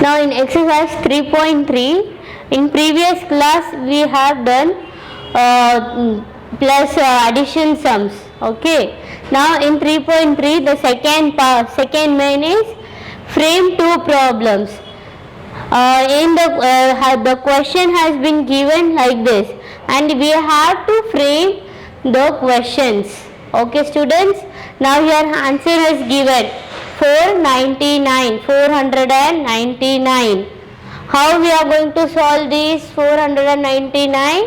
Now in exercise 3.3, in previous class we have done plus addition sums. Okay. Now in 3.3 the second main is frame two problems. The question has been given like this, and we have to frame the questions. Okay students, now your answer is given 499. How we are going to solve this 499?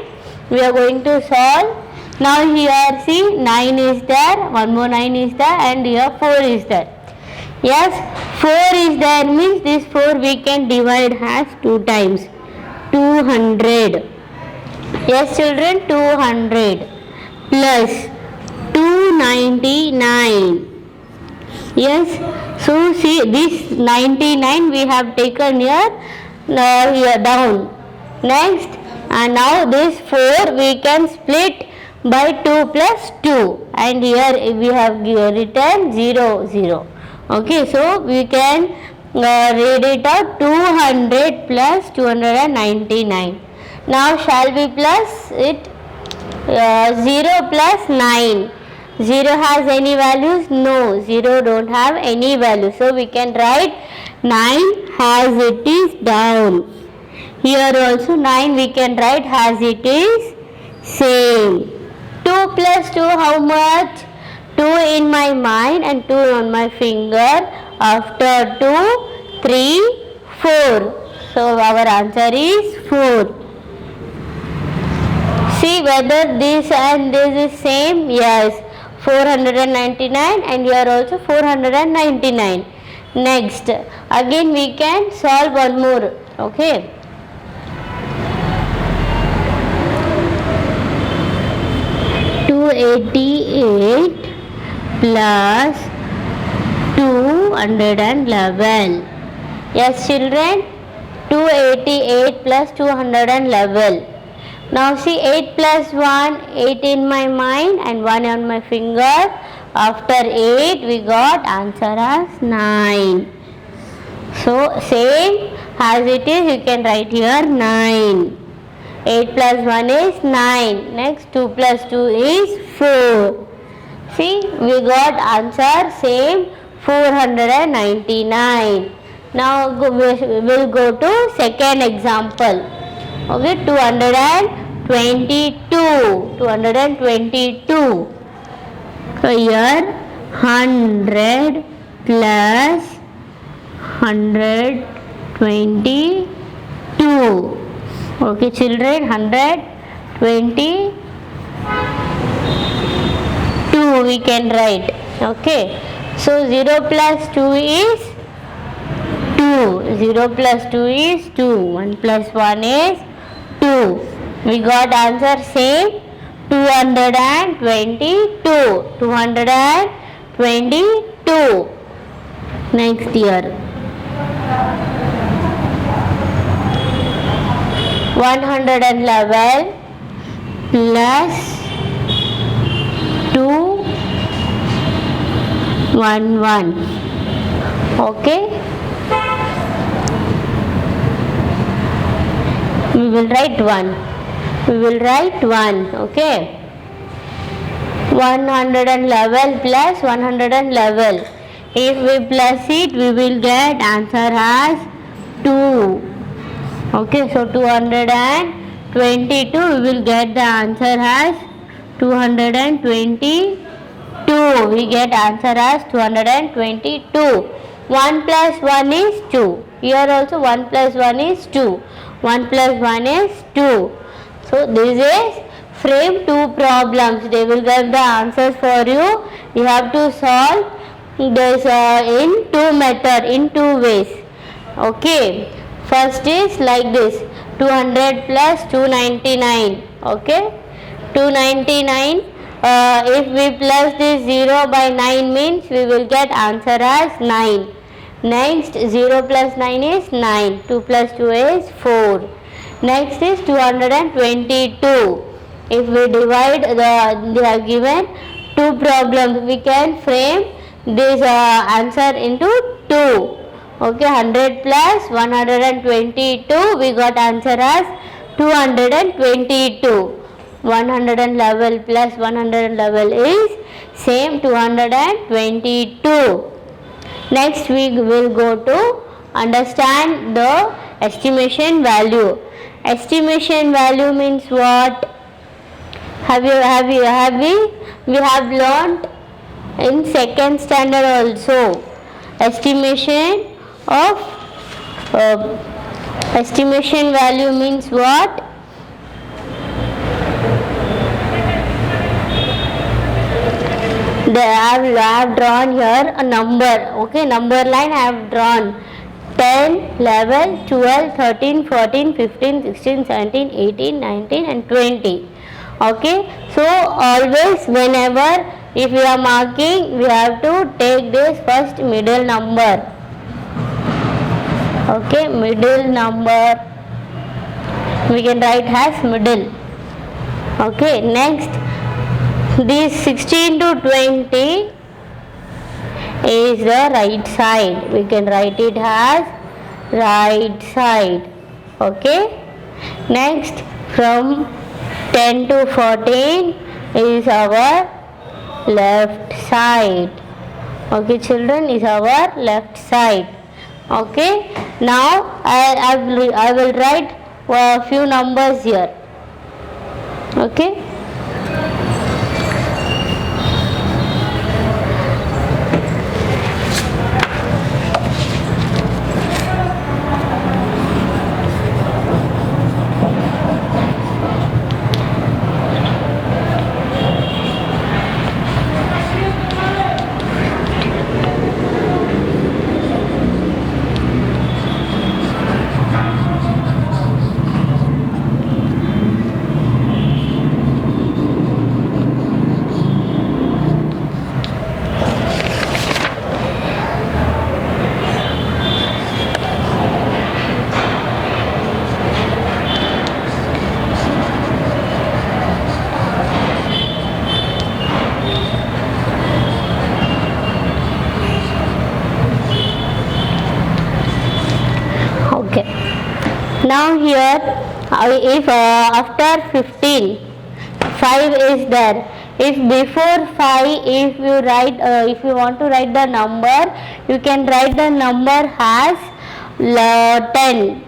We are going to solve. Now here see 9 is there, one more 9 is there, and here 4 is there. Yes, 4 is there means this 4 we can divide as 2 times. 200. Yes children, 200 plus 299. Yes, so see this 99 we have taken here down. Next, and now this 4 we can split by 2 plus 2, and here we have written 0, 0. Okay, so we can read it out 200 plus 299. Now shall we plus it? 0 plus 9. 0 has any values? No, 0 don't have any value. So we can write 9 as it is down. Here also 9 we can write as it is same. 2 plus 2 how much? 2 in my mind and 2 on my finger. After 2, 3, 4. So our answer is 4. See whether this and this is same. Yes, 499 and here also 499. Next, again we can solve one more. Okay. $288 plus 211. Yes children, 288 plus 211. Now see 8 plus 1, 8 in my mind and 1 on my finger. After 8 we got answer as 9. So same as it is you can write here 9. 8 plus 1 is 9. Next 2 plus 2 is 4. See we got answer same 499. Now we will go to second example. Okay, 222. So here 100 plus 122. Okay children, 122 we can write. Okay, so 0 plus 2 is 2. 0 plus 2 is 2. 1 plus 1 is 2. We got answer same 222. 222. Next year 111 plus 211. Okay, we will write 1. Okay, 111 plus 111. If we plus it we will get answer as 2. Okay, so 222 we will get the answer as 222. We get answer as 222. 1 plus 1 is 2. Here also 1 plus 1 is 2. 1 plus 1 is 2. So this is frame two problems. They will get the answers for you. You have to solve this in two ways. Okay. First is like this, 200 plus 299. Okay. 299. If we plus this 0 by 9 means we will get answer as 9. Next 0 plus 9 is 9. 2 plus 2 is 4. Next is 222. If we divide they are given two problems, we can frame this answer into two. Okay, 100 plus 122, we got answer as 222. 111 plus 111 is same 222. Next we will go to understand the estimation value. Estimation value means what? We have learnt in second standard also. Estimation value means what? I have drawn here a number. Okay, number line I have drawn 10, 11, 12, 13, 14, 15, 16, 17, 18, 19 and 20. Okay, so always whenever if we are marking, we have to take this first middle number. Okay, middle number we can write as middle. Okay, next this 16 to 20 is the right side. We can write it as right side. Okay, next from 10 to 14 is our left side. Okay children, is our left side. Okay, now I will write a few numbers here. Okay, now here if after 15 5 is there, if before 5 if you write if you want to write the number, you can write the number as 10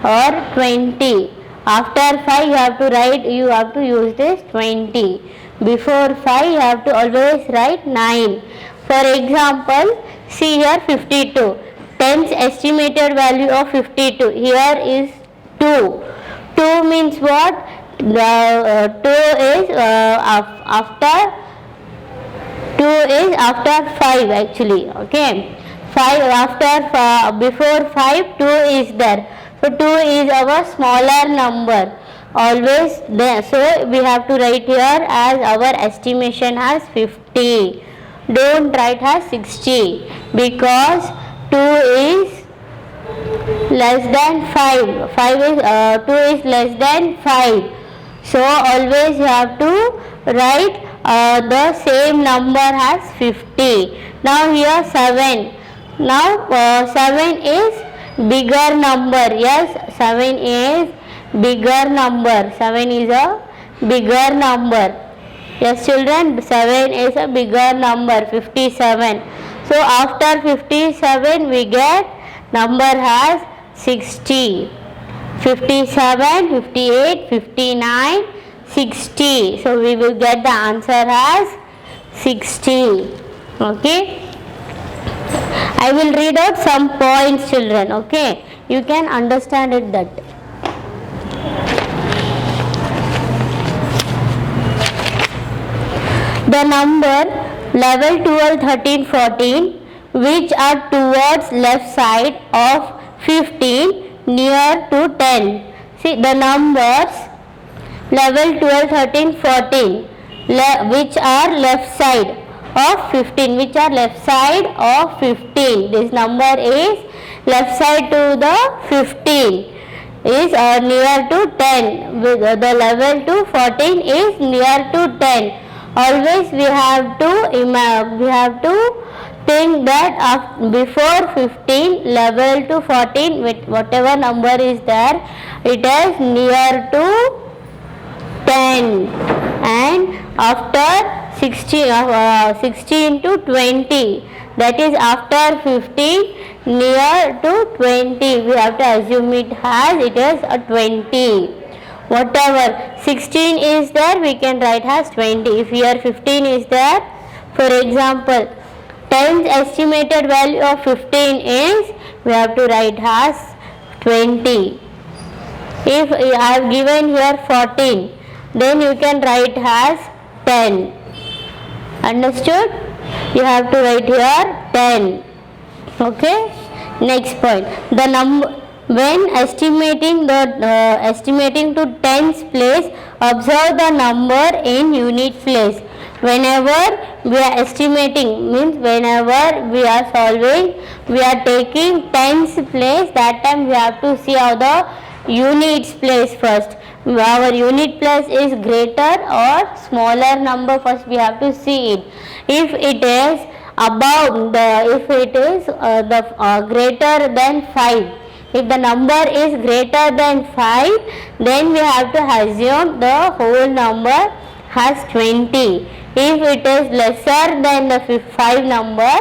or 20. After 5 you have to use this 20. Before 5 you have to always write 9. For example, see here 52. 10's estimated value of 52. Here is 2. 2 means what? The 2 is after 5 actually. Okay. 5 after before 5 2 is there. So 2 is our smaller number. Always there. So we have to write here as our estimation as 50. Don't write as 60 because 2 is less than 5. 2 is less than 5. So always you have to write the same number as 50. Now here 7. Now 7 is bigger number. Yes, 7 is bigger number. 7 is a bigger number. Yes children, 7 is a bigger number. 57. So after 57 we get number as 60. 57, 58, 59, 60. So we will get the answer as 60. Okay. I will read out some points children. Okay. You can understand it that. The number 11, 12, 13, 14 which are towards left side of 15 near to 10. See the numbers 11, 12, 13, 14 which are left side of 15. Which are left side of 15. This number is left side to the 15 is near to 10. The 11 to 14 is near to 10. Always we have to think that before 15 level to 14 with whatever number is there, it is near to 10, and after 16 to 20, that is after 15 near to 20, we have to assume it is a 20. Whatever 16 is there, we can write as 20. If here 15 is there, for example, 10's estimated value of 15 is, we have to write as 20. If I have given here 14, then you can write as 10. Understood? You have to write here 10. Okay. Next point. The number, when estimating to tens place, observe the number in unit place. Whenever we are estimating, means whenever we are solving, we are taking tens place, that time we have to see how the units place first. Our unit place is greater or smaller number, first we have to see it. If it is above greater than 5, if the number is greater than 5, then we have to assume the whole number has 20. If it is lesser than the 5 number,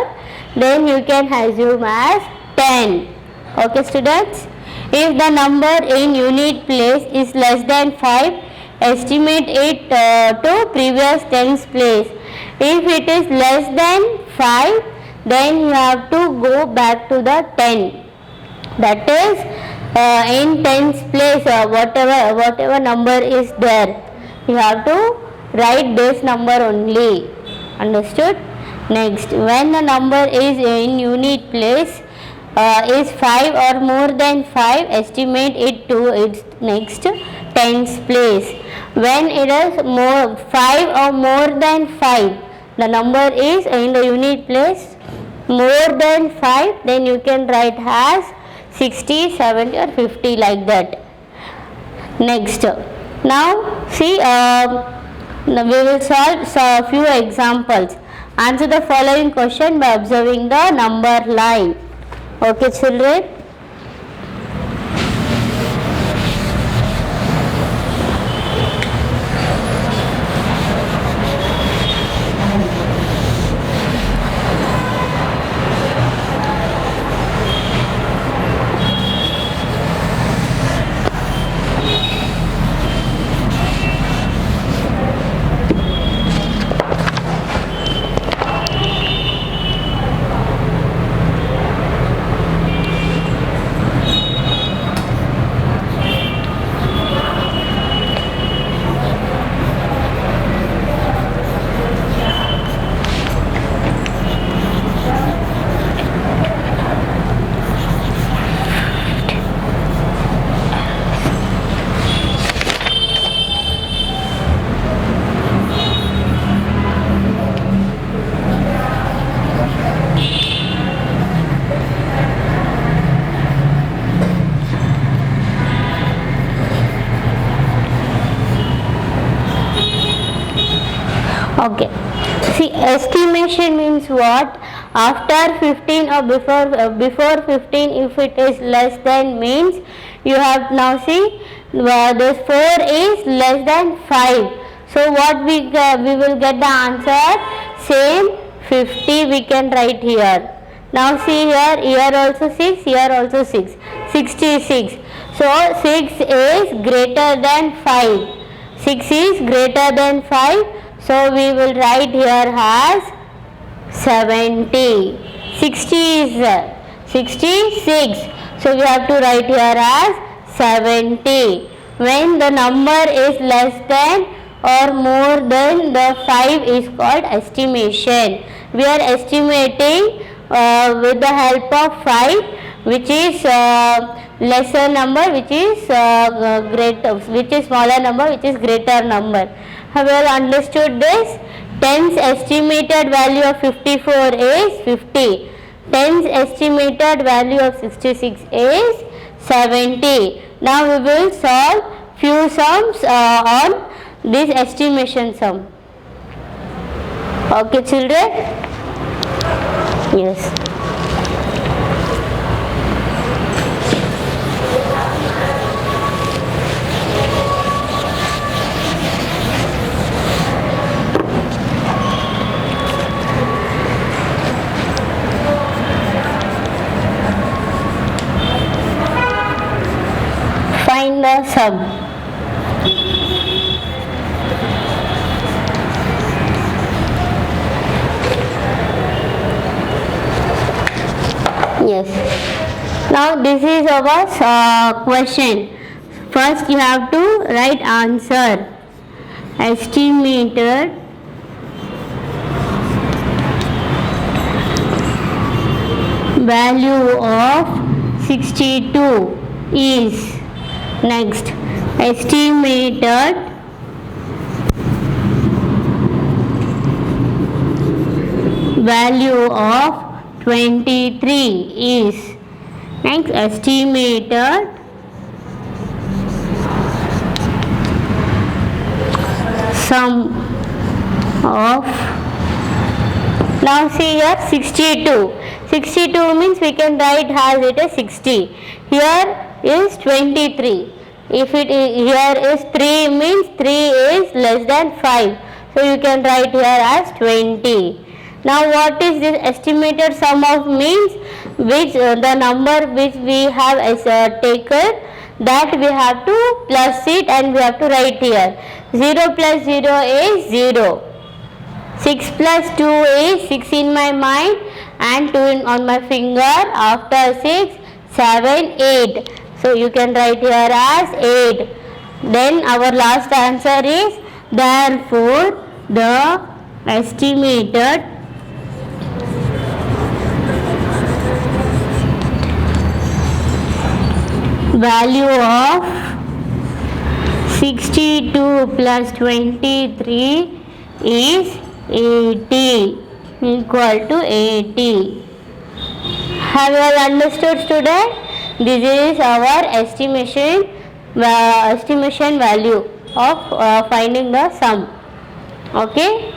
then you can assume as 10. Okay students? If the number in unit place is less than 5, estimate it to previous tens place. If it is less than 5, then you have to go back to the 10. That is in tens place, whatever number is there, you have to write this number only. Understood? Next, when the number is in unit place is 5 or more than 5, estimate it to its next tens place. When it is 5 or more than 5, the number is in the unit place more than 5, then you can write as 60, 70 or 50, like that. Next, now see, we will solve few examples. Answer the following question by observing the number line. Okay children? Okay. See, estimation means what? After 15 or before 15, if it is less than, means you have now see this 4 is less than 5. So what we will get the answer same 50 we can write here. Now see here also 6, here also 6, 66. So 6 is greater than 5. 6 is greater than 5. So we will write here as 70. 60 is 66. So we have to write here as 70. When the number is less than or more than the 5 is called estimation. We are estimating with the help of 5, which is lesser number, which is greater, which is smaller number, which is greater number. Have you all understood this? 10's estimated value of 54 is 50. 10's estimated value of 66 is 70. Now we will solve few sums on this estimation sum. Okay children? Yes. Find the sum. Yes. Now this is our question. First you have to write answer. Estimated value of 62 is, next, estimated value of 23 is, next, estimated sum of, now see here 62. 62 means we can write as it is 60. Here is 23. If it is, here is 3 means 3 is less than 5. So you can write here as 20. Now what is this estimated sum of means? Which the number which we have taken, that we have to plus it and we have to write here. 0 plus 0 is 0. 6 plus 2 is 6 in my mind and 2 on my finger. After 6, 7, 8. So you can write here as 8. Then our last answer is, therefore the estimated value of 62 plus 23 is 80, equal to 80. Have you all understood, student? This is our estimation value of finding the sum. Okay.